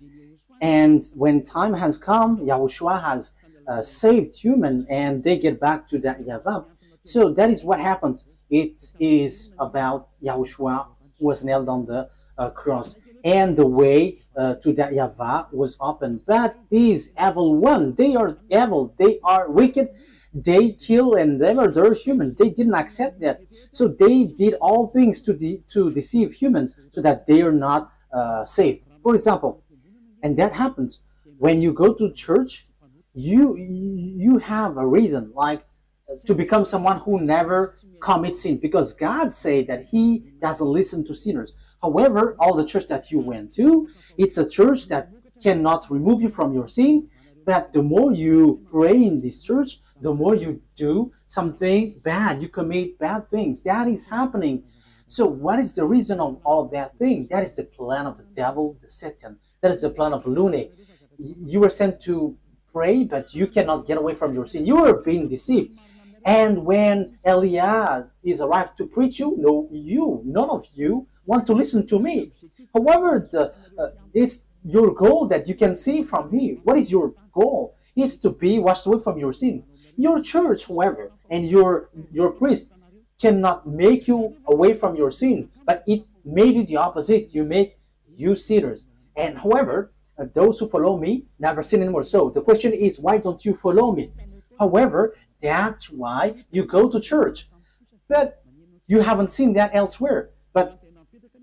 Speaker 1: And when time has come, YAHOSHUAH has saved human, and they get back to that YAHVAH. So that is what happens. It is about YAHOSHUAH who was nailed on the cross, and the way to that YAHVAH was open. But these evil ones, they are evil, they are wicked, they kill and they murder humans. They didn't accept that. So they did all things to deceive humans so that they are not saved. For example, and that happens when you go to church, you have a reason, like to become someone who never commits sin, because God said that He doesn't listen to sinners. However, all the church that you went to, it's a church that cannot remove you from your sin. But the more you pray in this church, the more you do something bad, you commit bad things. That is happening. So what is the reason of all that thing? That is the plan of the devil, the Satan. That is the plan of Lune. You were sent to pray, but you cannot get away from your sin. You are being deceived. And when Eliah is arrived to preach you, none of you want to listen to me. However, it's your goal that you can see from me. What is your goal? It's to be washed away from your sin. Your church, however, and your priest cannot make you away from your sin, but it made you the opposite. You make you sinners. And however, those who follow me never sin anymore. So the question is, why don't you follow me? However, that's why you go to church. But you haven't seen that elsewhere. But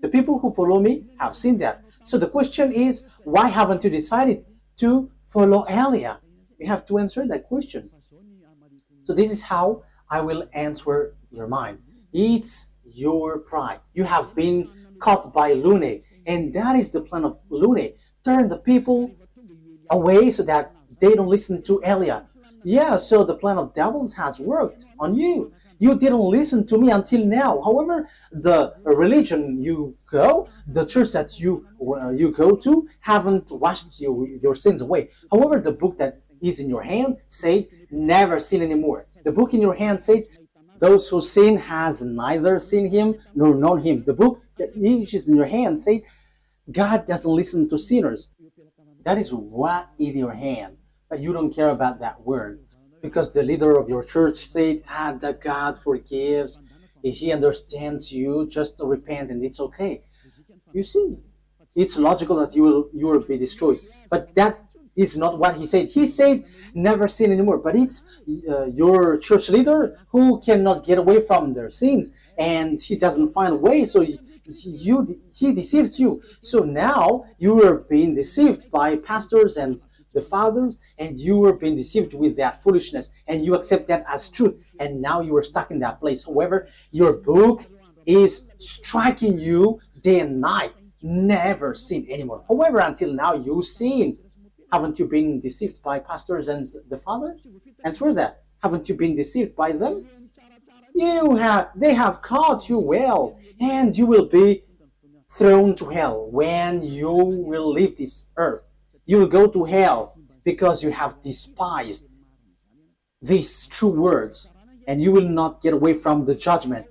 Speaker 1: the people who follow me have seen that. So the question is, why haven't you decided to follow Elia? You have to answer that question. So this is how I will answer your mind. It's your pride. You have been caught by Lune, and that is the plan of Lune. Turn the people away so that they don't listen to Elia. Yeah, so the plan of devils has worked on you. You didn't listen to me until now. However, the religion you go, the church that you go to, haven't washed your sins away. However, the book that is in your hand said, never sin anymore. The book in your hand said, those who sin has neither seen him nor known him. The book that is in your hand said, God doesn't listen to sinners. That is what in your hand. But you don't care about that word. Because the leader of your church said, that God forgives. If He understands you, just to repent and it's okay. You see, it's logical that you will be destroyed. But that is not what He said. He said, never sin anymore. But it's your church leader who cannot get away from their sins. And he doesn't find a way, so he deceives you. So now you are being deceived by pastors and the fathers, and you were being deceived with that foolishness, and you accept that as truth, and now you are stuck in that place. However, your book is striking you day and night. Never sin anymore. However, until now you sin. Haven't you been deceived by pastors and the fathers? Answer that. Haven't you been deceived by them? They have caught you well, and you will be thrown to hell when you will leave this earth. You will go to hell because you have despised these true words, and you will not get away from the judgment.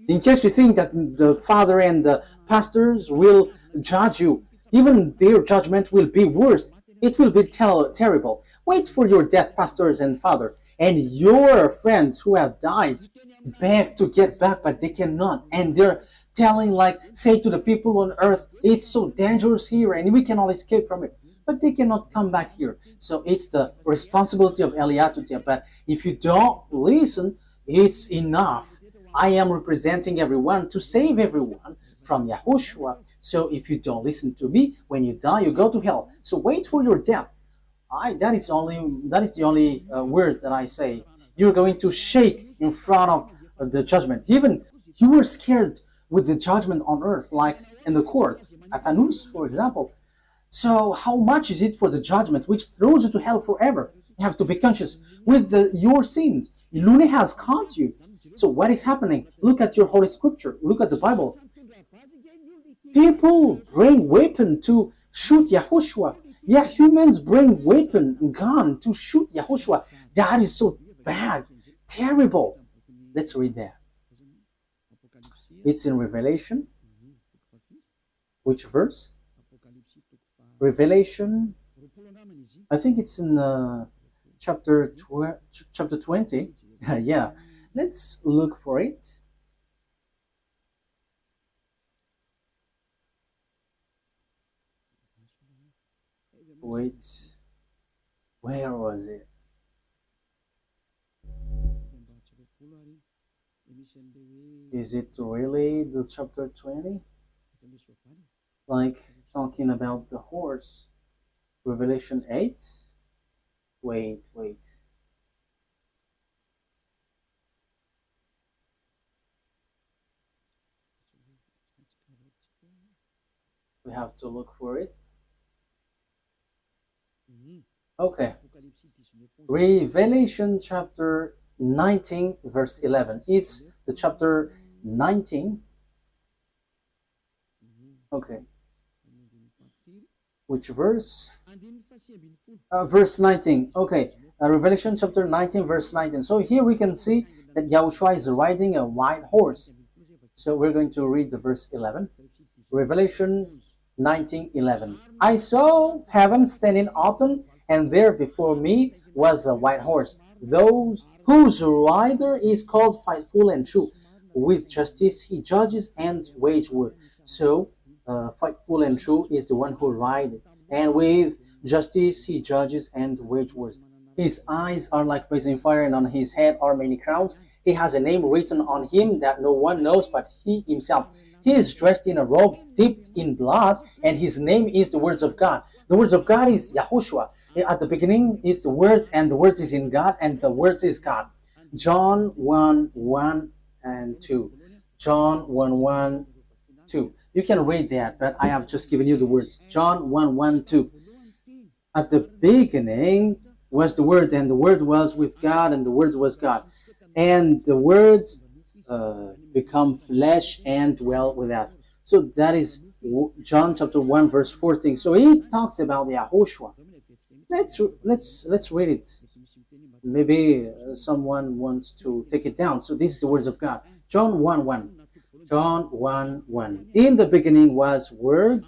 Speaker 1: In case you think that the father and the pastors will judge you, even their judgment will be worse. It will be terrible. Wait for your death, pastors and father, and your friends who have died beg to get back, but they cannot. And they're telling, like, say to the people on earth, it's so dangerous here and we cannot escape from it. But they cannot come back here. So it's the responsibility of Eliah to tell. But if you don't listen, it's enough. I am representing everyone to save everyone from Yahushua. So if you don't listen to me, when you die, you go to hell. So wait for your death. That is the only word that I say. You're going to shake in front of the judgment. Even you were scared with the judgment on earth, like in the court at Anus, for example. So how much is it for the judgment which throws you to hell forever? You have to be conscious with your sins. Lune has caught you. So what is happening? Look at your Holy Scripture. Look at the Bible. People bring weapon to shoot Yahushua. Yeah, humans bring weapon, gun to shoot Yahushua. That is so bad, terrible. Let's read that. It's in Revelation. Which verse? Revelation. I think it's in chapter 20. Yeah, let's look for it. Wait, where was it? Is it really the chapter 20? Like talking about the horse? Revelation 8? Wait. We have to look for it. Okay. Revelation chapter 19 verse 11. It's the chapter 19. Okay. Which verse? Verse 19. Okay. Revelation chapter 19 verse 19. So here we can see that Yahushua is riding a white horse. So we're going to read the verse 11. Revelation 19:11. I saw heaven standing open, and there before me was a white horse, those whose rider is called Faithful and True. With justice he judges and wage war. So Faithful and True is the one who rides, and with justice he judges and wage wars. His eyes are like blazing fire, and on his head are many crowns. He has a name written on him that no one knows but he himself. He is dressed in a robe dipped in blood, and his name is the words of God. The words of God is Yahushua. At the beginning is the word, and the words is in God, and the words is God. John 1:1 and 2. John 1:1, 2. You can read that, but I have just given you the words. John 1:1, 2. At the beginning was the Word, and the Word was with God, and the Word was God. And the Word become flesh and dwell with us. So that is John chapter 1 verse 14. So he talks about YAHOSHUAH. Let's read it. Maybe someone wants to take it down. So this is the words of God. John 1:1. John 1:1. In the beginning was Word,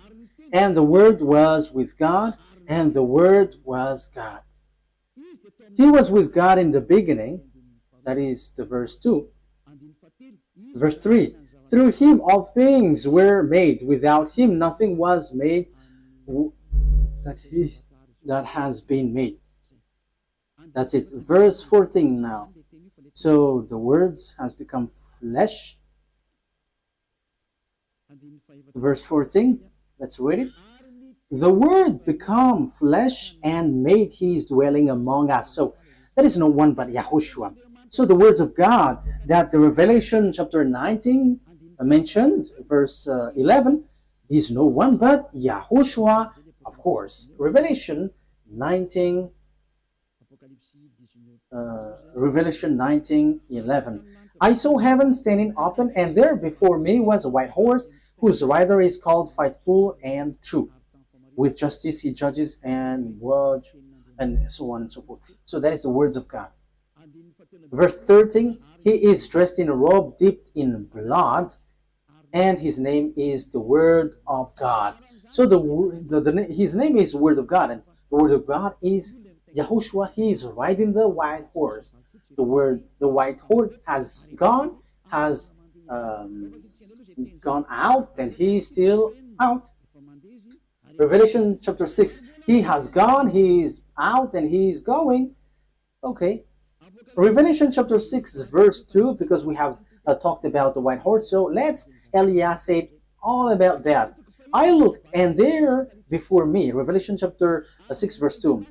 Speaker 1: and the Word was with God, and the Word was God. He was with God in the beginning. That is the verse 2. Verse 3. Through him all things were made. Without him nothing was made that has been made. That's it. Verse 14 now. So the words has become flesh. Verse 14. Let's read it. The Word became flesh and made his dwelling among us. So that is no one but Yahushua. So the words of God that the Revelation chapter 19 mentioned, verse 11, is no one but Yahushua, of course. Revelation 19, Revelation 19:11. I saw heaven standing open, and there before me was a white horse, whose rider is called Faithful and True. With justice he judges and watch, and so on and so forth. So that is the words of God. Verse 13, he is dressed in a robe dipped in blood, and his name is the Word of God. So his name is Word of God, and the Word of God is Yahushua, he is riding the white horse. The word the white horse has gone, has gone out, and he is still out. Revelation chapter 6, he has gone, he is out, and he is going. Okay. Revelation chapter 6, verse 2, because we have talked about the white horse. So let's Elias said all about that. I looked, and there before me, Revelation chapter 6, verse 2.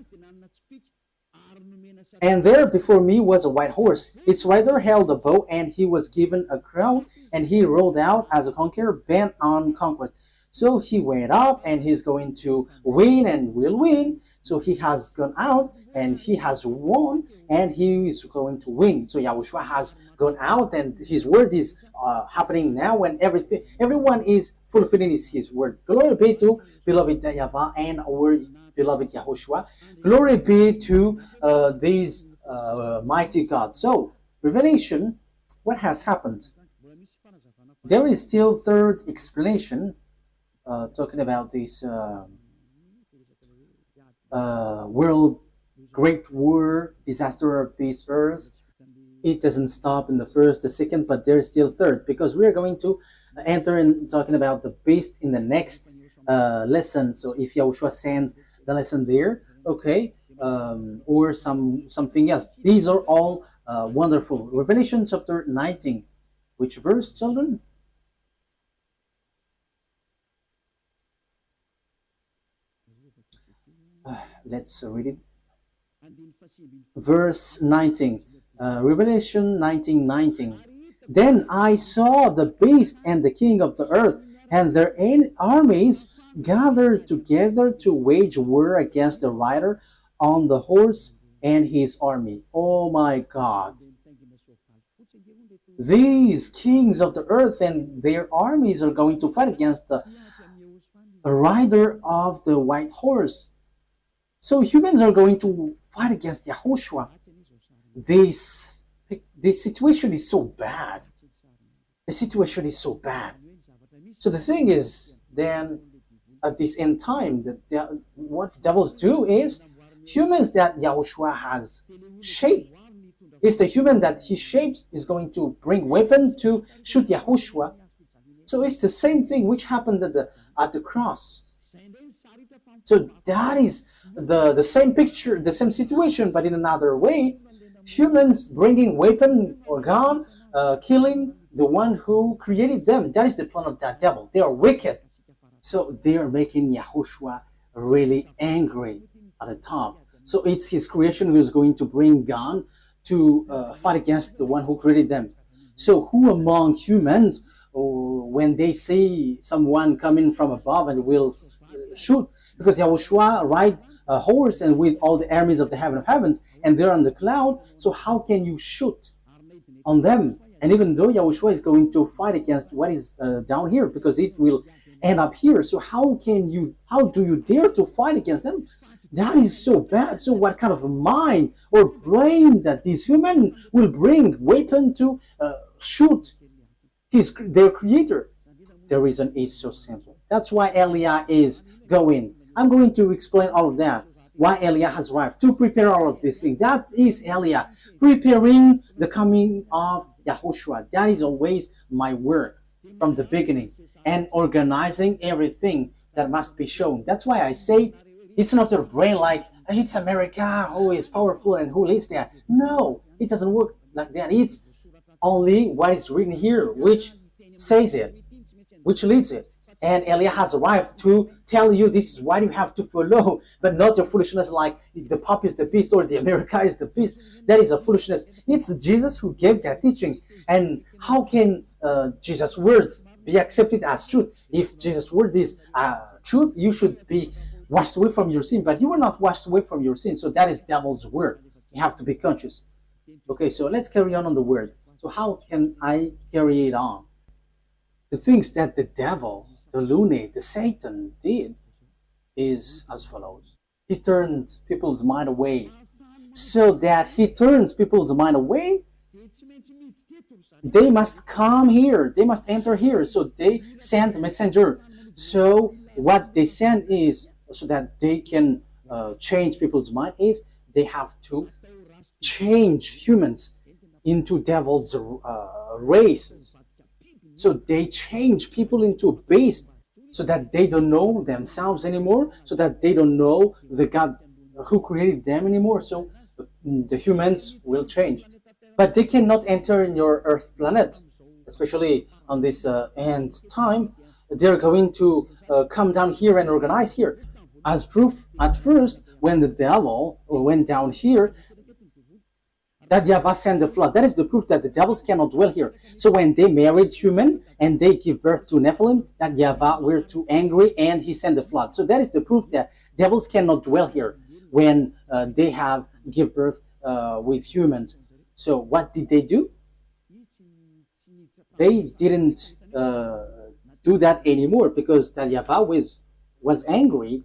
Speaker 1: And there before me was a white horse. Its rider held a bow, and he was given a crown, and he rode out as a conqueror bent on conquest. So he went up, and he's going to win and will win. So he has gone out, and he has won, and he is going to win. So Yahushua has gone out, and his word is happening now, and everyone is fulfilling his word. Glory be to beloved YAHVAH and our beloved Yahushua. Glory be to these mighty God. So, Revelation, what has happened? There is still third explanation talking about this world great war, disaster of this earth. It doesn't stop in the first, the second, but there's still third, because we are going to enter in talking about the beast in the next lesson. So if Yahushua sends the lesson there, okay, or something else. These are all wonderful. Revelation chapter 19. Which verse, children? Let's read it. Verse 19. Revelation 19:19. Then I saw the beast and the king of the earth and their armies gathered together to wage war against the rider on the horse and his army. Oh my God. These kings of the earth and their armies are going to fight against the rider of the white horse. So humans are going to fight against YAHOSHUAH. This situation is so bad. The situation is so bad. So the thing is, then at this end time, what the devils do is humans that YAHOSHUAH has shaped. It's the human that he shapes is going to bring weapon to shoot YAHOSHUAH. So it's the same thing which happened at the cross. So that is the same picture, the same situation, but in another way. Humans bringing weapon or gun, killing the one who created them. That is the plan of that devil. They are wicked. So they are making YAHOSHUAH really angry at the top. So it's his creation who is going to bring gun to fight against the one who created them. So who among humans, when they see someone coming from above and will shoot, because YAHOSHUAH ride a horse and with all the armies of the heaven of heavens, and they're on the cloud, so how can you shoot on them? And even though YAHOSHUAH is going to fight against what is down here, because it will end up here, so how do you dare to fight against them? That is so bad. So what kind of a mind or brain that this human will bring weapon to shoot their creator? The reason is so simple. That's why Eliah is going. I'm going to explain all of that. Why Eliah has arrived to prepare all of these things. That is Eliah preparing the coming of YAHOSHUAH. That is always my work from the beginning, and organizing everything that must be shown. That's why I say it's not your brain like it's America who is powerful and who leads that. No, it doesn't work like that. It's only what is written here which says it, which leads it. And Eliah has arrived to tell you this is what you have to follow, but not your foolishness like the Pope is the beast or the America is the beast. That is a foolishness. It's Jesus who gave that teaching. And how can Jesus' words be accepted as truth? If Jesus' word is truth, you should be washed away from your sin, but you are not washed away from your sin. So that is devil's word. You have to be conscious. Okay, so let's carry on the word. So how can I carry it on? The things that the devil, the lunate, the Satan did is as follows. He turned people's mind away. So that he turns people's mind away, they must come here. They must enter here. So they send messenger. So what they send is, so that they can change people's mind, is they have to change humans into devil's races. So they change people into beasts so that they don't know themselves anymore, so that they don't know the God who created them anymore. So the humans will change. But they cannot enter in your Earth planet, especially on this end time. They're going to come down here and organize here. As proof, at first, when the devil went down here, that YAHVAH sent the flood. That is the proof that the devils cannot dwell here. So when they married human and they give birth to Nephilim, that YAHVAH were too angry and he sent the flood. So that is the proof that devils cannot dwell here when they have give birth with humans. So what did they do? They didn't do that anymore because that YAHVAH was angry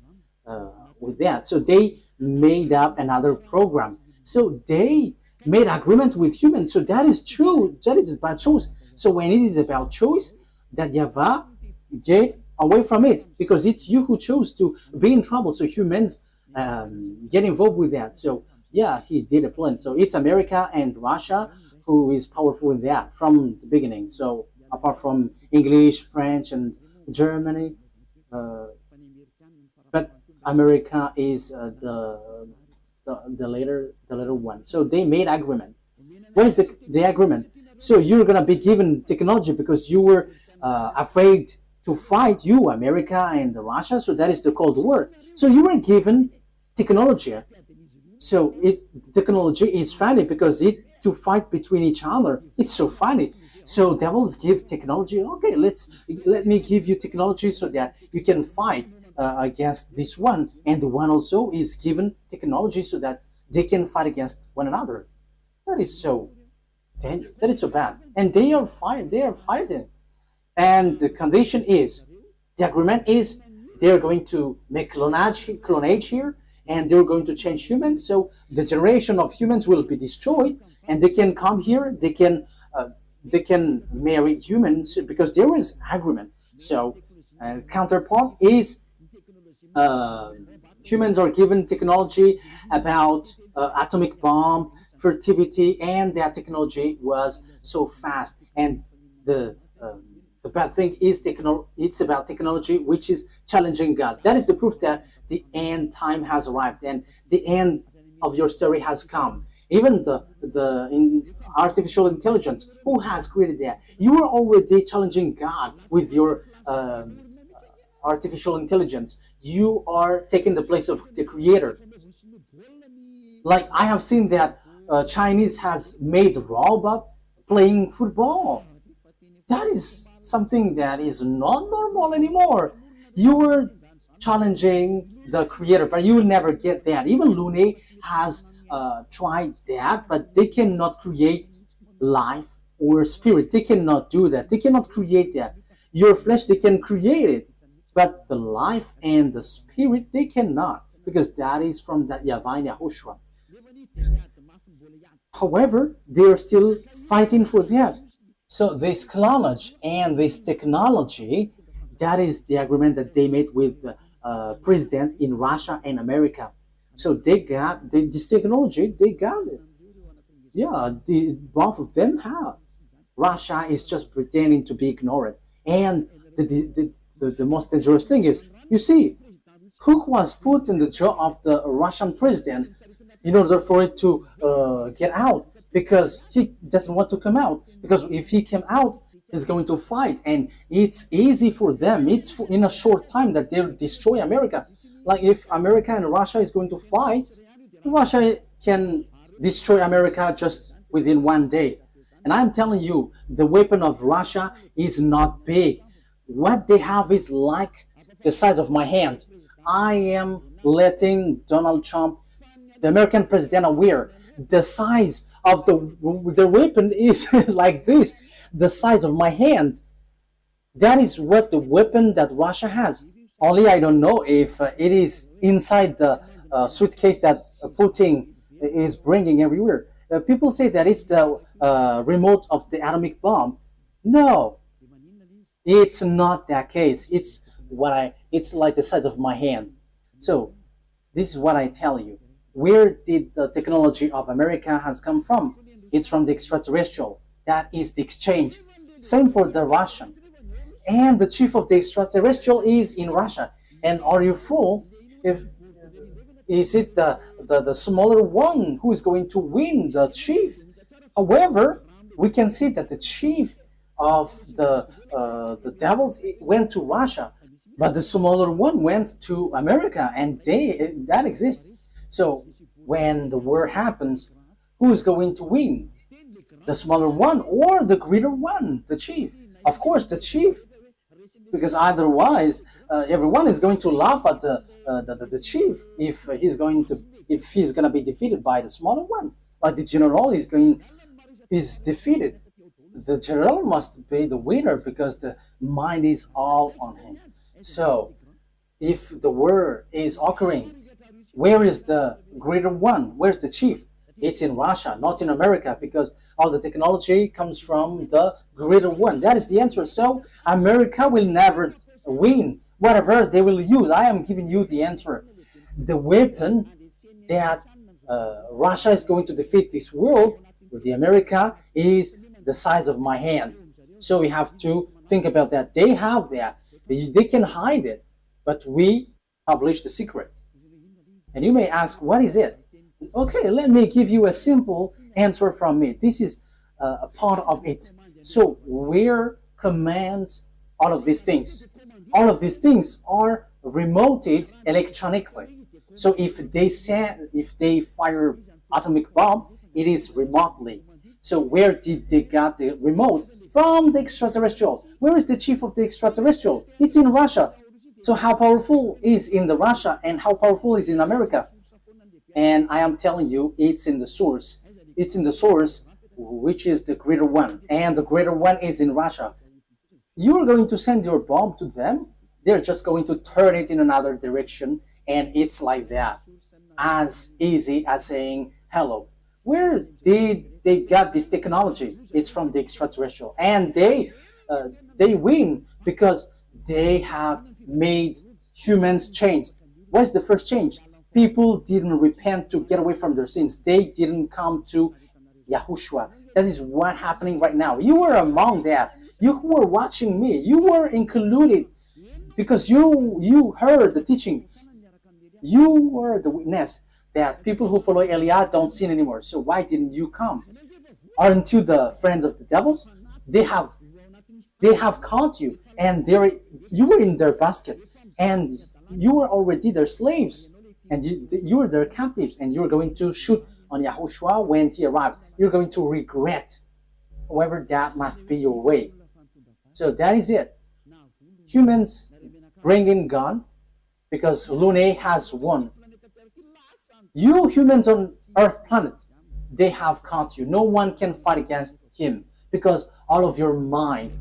Speaker 1: with that. So they made up another program. So they made agreement with humans. So that is true. That is about choice. So when it is about choice, that YAHVAH get away from it because it's you who chose to be in trouble. So humans get involved with that. So yeah, he did a plan. So it's America and Russia who is powerful in that from the beginning. So apart from English, French, and Germany, but America is the later one. So they made agreement. What is the agreement? So you're gonna be given technology because you were afraid to fight, you America and Russia. So that is the Cold War. So you were given technology. So technology is funny because it to fight between each other. It's so funny. So devils give technology. Okay, let me give you technology so that you can fight against this one, and the one also is given technology so that they can fight against one another. That is so dangerous. That is so bad. And they are fighting. They are fighting. And the condition is, the agreement is, they're going to make clonage here, and they're going to change humans. So the generation of humans will be destroyed, and they can come here. They can marry humans because there is agreement. So counterpart is humans are given technology about atomic bomb, fertility, and that technology was so fast. And the bad thing is it's about technology which is challenging God. That is the proof that the end time has arrived and the end of your story has come. Even in artificial intelligence, who has created that? You are already challenging God with your artificial intelligence. You are taking the place of the creator. Like I have seen that Chinese has made robot playing football. That is something that is not normal anymore. You were challenging the creator, but you will never get that. Even Lune has tried that, but they cannot create life or spirit. They cannot do that. They cannot create that. Your flesh, they can create it, but the life and the spirit, they cannot, because that is from that YAHVAH and YAHOSHUAH. However, they are still fighting for that. So this clonage and this technology, that is the agreement that they made with the president in Russia and America. So they got this technology, they got it. Yeah, both of them have. Russia is just pretending to be ignorant. And the most dangerous thing is, you see, who was put in the jaw of the Russian president in order for it to get out, because he doesn't want to come out. Because if he came out, he's going to fight, and it's easy for them. It's in a short time that they'll destroy America. Like if America and Russia is going to fight, Russia can destroy America just within one day. And I'm telling you, the weapon of Russia is not big. What they have is like the size of my hand. I am letting Donald Trump, the American president, aware the size of the weapon is like this, the size of my hand. That is what the weapon that Russia has. Only I don't know if it is inside the suitcase that Putin is bringing everywhere. People say that it's the remote of the atomic bomb. No, it's not that case. It's like the size of my hand. So this is what I tell you. Where did the technology of America has come from? It's from the extraterrestrial. That is the exchange. Same for the Russian. And the chief of the extraterrestrial is in Russia. And are you fool? If is it the smaller one who is going to win, the chief? However, we can see that the chief of the devils went to Russia, but the smaller one went to America, and they that exists. So when the war happens, who is going to win? The smaller one or the greater one, the chief? Of course, the chief, because otherwise everyone is going to laugh at the chief if he's going to be defeated by the smaller one. But the general is defeated. The general must be the winner because the mind is all on him. So if the war is occurring, where is the greater one? Where's the chief? It's in Russia, not in America, because all the technology comes from the greater one. That is the answer. So America will never win. Whatever they will use, I am giving you the answer. The weapon that Russia is going to defeat this world with the America is the size of my hand. So we have to think about that. They have that. They can hide it, but we publish the secret. And you may ask, what is it? Okay, let me give you a simple answer from me. This is a part of it. So where commands all of these things? All of these things are remoted electronically. So if they fire atomic bomb, it is remotely. So where did they get the remote? From the extraterrestrials. Where is the chief of the extraterrestrial? It's in Russia. So how powerful is in the Russia and how powerful is in America? And I am telling you, it's in the source. It's in the source, which is the greater one. And the greater one is in Russia. You are going to send your bomb to them. They're just going to turn it in another direction. And it's like that. As easy as saying hello. Where did they get this technology? It's from the extraterrestrial. And they win because they have made humans change. What is the first change? People didn't repent to get away from their sins. They didn't come to YAHOSHUAH. That is what happening right now. You were among that. You were watching me. You were included because you heard the teaching. You were the witness that people who follow Eliah don't sin anymore. So why didn't you come? Aren't you the friends of the devils? They have caught you, and you were in their basket, and you were already their slaves, and you were their captives, and you were going to shoot on YAHOSHUAH when he arrives. You're going to regret. However, that must be your way. So that is it. Humans bring in gun because Lune has won. You humans on Earth planet, they have caught you. No one can fight against him because all of your mind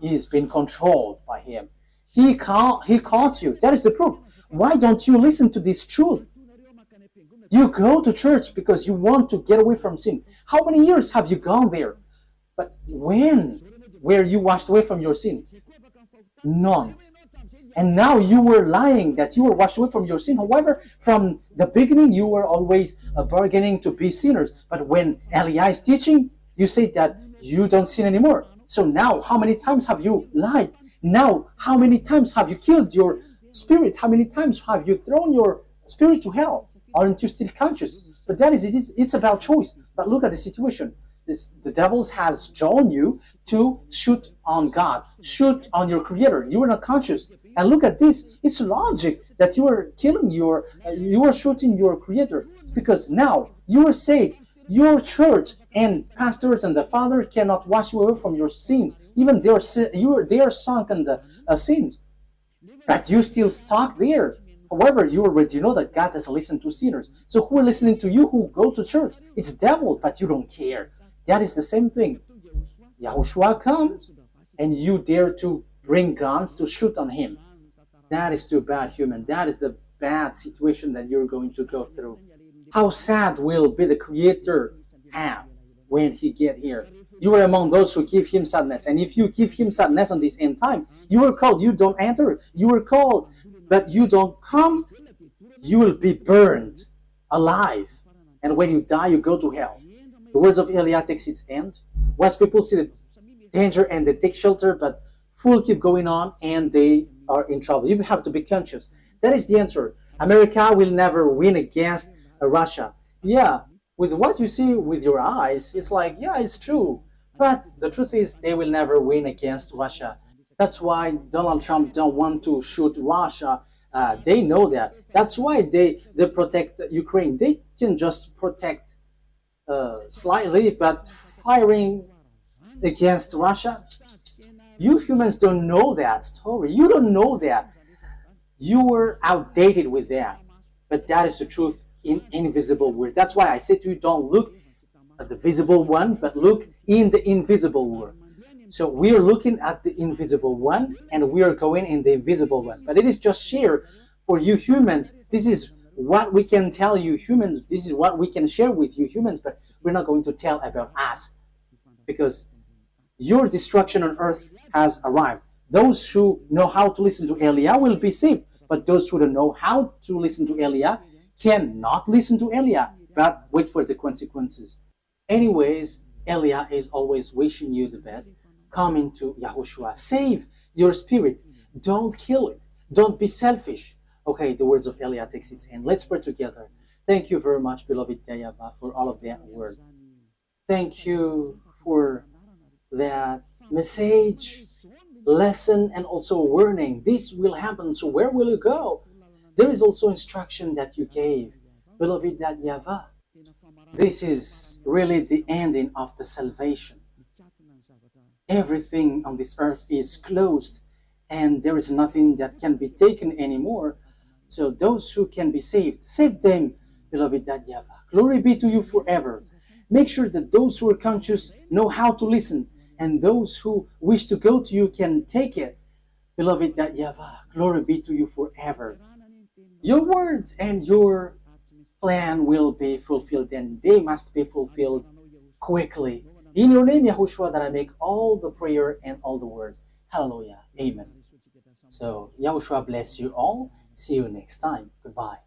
Speaker 1: is being controlled by him. He caught you. That is the proof. Why don't you listen to this truth? You go to church because you want to get away from sin. How many years have you gone there? But when were you washed away from your sin? None. And now you were lying that you were washed away from your sin. However, from the beginning, you were always bargaining to be sinners. But when Eliah is teaching, you say that you don't sin anymore. So now, how many times have you lied? Now, how many times have you killed your spirit? How many times have you thrown your spirit to hell? Aren't you still conscious? But that is it. It's about choice. But look at the situation. The devils has drawn you to shoot on God, shoot on your Creator. You are not conscious. And look at this. It's logic that you are killing you are shooting your Creator, because now you are saved. Your church and pastors and the Father cannot wash you away from your sins. Even they are sunk in the sins, but you still stuck there. However, you already know that God doesn't listen to sinners. So who are listening to you who go to church? It's devil, but you don't care. That is the same thing. YAHOSHUAH comes, and you dare to bring guns to shoot on him. That is too bad, human. That is the bad situation that you're going to go through. How sad will be the Creator have when he get here? You are among those who give him sadness. And if you give him sadness on this end time, you are called, you don't enter. You are called, but you don't come, you will be burned. alive. And when you die, you go to hell. The words of Elia takes its end. Wise people see the danger and they take shelter, but fools keep going on and they are in trouble. You have to be conscious. That is the answer. America will never win against Russia. Yeah, with what you see with your eyes, it's like, yeah, it's true. But the truth is, they will never win against Russia. That's why Donald Trump don't want to shoot Russia. They know that. That's why they protect Ukraine. They can just protect slightly, but firing against Russia, you humans don't know that story. You don't know that. You were outdated with that. But that is the truth in invisible world. That's why I say to you, don't look at the visible one, but look in the invisible world. So we are looking at the invisible one, and we are going in the invisible one. But it is just share for you humans. This is what we can tell you humans. This is what we can share with you humans, but we're not going to tell about us, because your destruction on earth has arrived. Those who know how to listen to Elia will be saved, but those who don't know how to listen to Elia cannot listen to Elia, but wait for the consequences. Anyways, Elia is always wishing you the best. Come into YAHOSHUAH. Save your spirit. Don't kill it. Don't be selfish. Okay, the words of Elia takes its end. Let's pray together. Thank you very much, beloved YAHVAH, for all of that word. Thank you for that message, lesson, and also warning. This will happen, so where will you go? There is also instruction that you gave, beloved YAHVAH. This is really the ending of the salvation. Everything on this earth is closed, and there is nothing that can be taken anymore. So those who can be saved, save them, beloved YAHVAH. Glory be to you forever. Make sure that those who are conscious know how to listen, and those who wish to go to you can take it. Beloved YAHVAH, glory be to you forever. Your words and your plan will be fulfilled, and they must be fulfilled quickly. In your name, YAHOSHUAH, that I make all the prayer and all the words. Hallelujah. Amen. So, YAHOSHUAH bless you all. See you next time. Goodbye.